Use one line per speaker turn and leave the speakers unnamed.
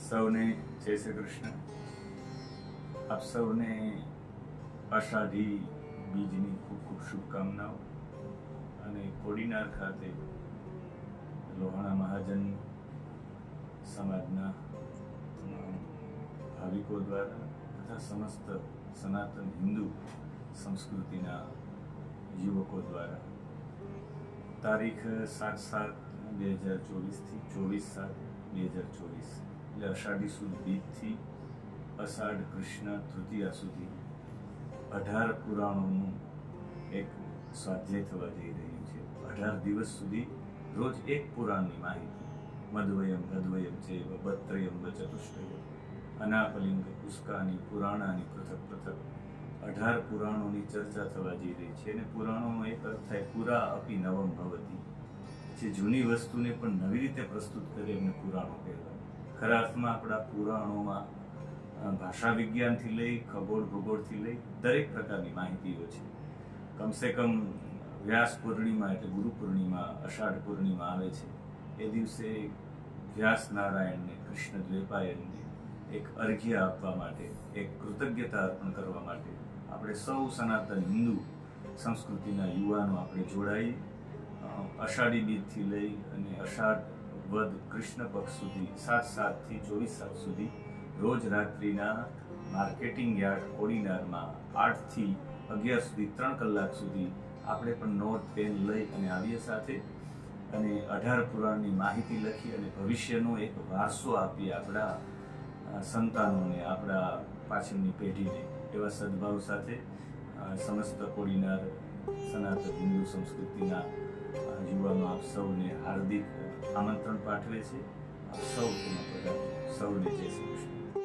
સૌને જય શ્રી કૃષ્ણ. આપ સૌને અષાઢી બીજની ખૂબ ખૂબ શુભકામનાઓ. અને કોડીનાર ખાતે લોહાણા મહાજન સમાજના ભાવિકો દ્વારા તથા સમસ્ત સનાતન હિન્દુ સંસ્કૃતિના યુવકો દ્વારા તારીખ 7/7/2024 થી 24/7/2024 એટલે અષાઢી સુદ બીજથી અષાઢ કૃષ્ણ તૃતીયા સુધી 18 પુરાણોનું એક સ્વાધ્યાય થવા જઈ રહ્યું છે. 18 દિવસ સુધી રોજ એક પુરાણની માહિતી, મધ્વયમ ગદ્વયમ ચૈવ બત્રયમ ચતુષ્ટયમ અનાપલિંગ પુષ્કાની પુરાણાની પૃથક પૃથક 18 પુરાણોની ચર્ચા થવા જઈ રહી છે. અને પુરાણોનો એક અર્થ થાય પુરા અપી નવમ ભવતી, જે જૂની વસ્તુને પણ નવી રીતે પ્રસ્તુત કરે એમને પુરાણો કહેવાય. ખરા અર્થમાં આપણા પુરાણોમાં ભાષા વિજ્ઞાનથી લઈ ખગોળ ભૂગોળથી લઈ દરેક પ્રકારની માહિતીઓ છે. કમસે કમ વ્યાસ પૂર્ણિમા એટલે ગુરુ પૂર્ણિમા, અષાઢ પૂર્ણિમા આવે છે એ દિવસે વ્યાસ નારાયણને, કૃષ્ણ દ્વૈપાયનને એક અર્ઘ્ય આપવા માટે, એક કૃતજ્ઞતા અર્પણ કરવા માટે આપણે સૌ સનાતન હિન્દુ સંસ્કૃતિના યુવાનો આપણે જોડાઈ અષાઢી બીજથી લઈ અને અષાઢ વદ કૃષ્ણ પક્ષ સુધી 7/7 થી 24/7 સુધી રોજ રાત્રિના માર્કેટિંગ યાર્ડ કોડીનારમાં 8 થી 11 સુધી 3 કલાક સુધી આપણે પણ નોટ પેન લઈ અને આવીએ સાથે અને 18 પુરાણની માહિતી લખી અને ભવિષ્યનો એક વારસો આપીએ આપણા સંતાનોને, આપણા પાછળની પેઢીને. એવા સદભાવ સાથે સમસ્ત કોડીનાર સનાતન હિન્દુ સંસ્કૃતિના યુવાનો આપ સૌને હાર્દિક આમંત્રણ પાઠવે છે. આપ સૌ તેમાં પધારો. સૌને જય શ્રી કૃષ્ણ.